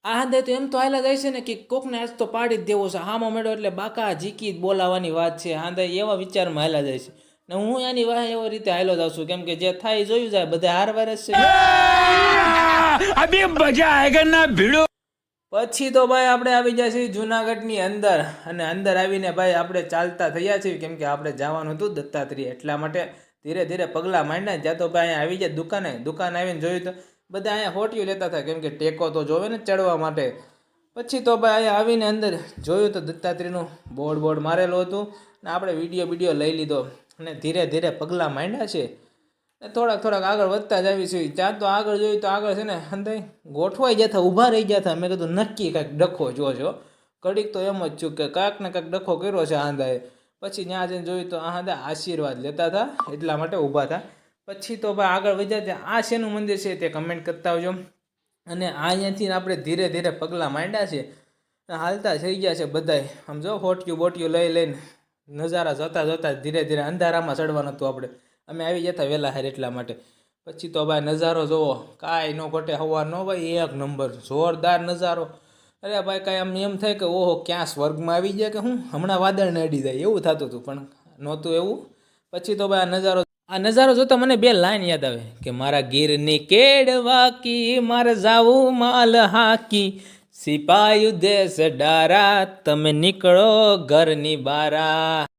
આ હાંદે તો એમ તો હાલ્યા જાય છે ને કે કોકને આજ તો પાડી જ દેવો છે, હામો મેળો એટલે બાકા ઝીકી જ બોલાવાની વાત છે. હાંદે એવા વિચારમાં હાલ્યા જાય છે ને હું એની વાહે એવી રીતે હાલ્યો જાઉં છું, કેમ કે જે થાય એ જોયું જાય, બધા હારવાર જ છે. अभी मजा आएगा ना भिड़ो. પછી તો ભાઈ આપણે આવી ગયા છીએ જુનાગઢની અંદર, અને અંદર આવીને ભાઈ આપણે ચાલતા થયા છીએ, કેમ કે આપણે જવાનું હતું દત્તાત્રેય, એટલા માટે ધીરે ધીરે પગલાં માંડ્યા. જ્યાં તો ભાઈ અહીંયા આવી ગયા દુકાન આવીને જોયું તો બધા અહીંયા હોટિયું લેતા હતા, કેમ કે ટેકો તો જોવે ને ચડવા માટે. પછી તો ભાઈ અહીંયા આવીને અંદર જોયું તો દત્તાત્રેયનું બોર્ડ મારેલું હતું ને આપણે વિડીયો લઈ લીધો અને ધીરે ધીરે પગલાં માંડ્યા છે. થોડાક આગળ વધતા જ આવીશું. ત્યાં તો આગળ જોયું તો આગળ છે ને અંદર ગોઠવાઈ જતા, ઊભા રહી ગયા હતા. મેં કીધું નક્કી કાંઈક ડખો જોજો. ઘડીક તો એમ જ છું કે કાંઈક ને કાંઈક ડખો કર્યો છે આંધાએ. પછી ત્યાં જઈને જોયું તો આંધા આશીર્વાદ લેતા હતા, એટલા માટે ઊભા હતા. પછી તો ભાઈ આગળ વધ્યા ત્યાં આ શેનું મંદિર છે તે કમેન્ટ કરતા આવજો. અને અહીંયાથી આપણે ધીરે ધીરે પગલાં માંડ્યા છે, હાલતા થઈ ગયા છે બધાય. સમજો બોટિયું લઈને નજારા જોતા ધીરે ધીરે અંધારામાં ચડવાનું હતું આપણે. અમે આવી જતા વહેલા હાર એટલા માટે. પછી તો ભાઈ નજારો જોવો, કાંઈ ન ઘટે હવાનો ભાઈ, એક નંબર જોરદાર નજારો. અરે ભાઈ કાંઈ આમ એમ થાય કે ઓહો ક્યાં સ્વર્ગમાં આવી ગયા કે હું હમણાં વાદળને અડી જાય એવું થતું હતું, પણ નહોતું એવું. પછી તો ભાઈ આ નજારો જોતા મને બે લાઈન યાદ આવે કે મારા ગીરની કેડવાકી મારે જાવું માલ હાકી, સિપાયુ દેશ ડારા તમે નીકળો ઘરની બારા.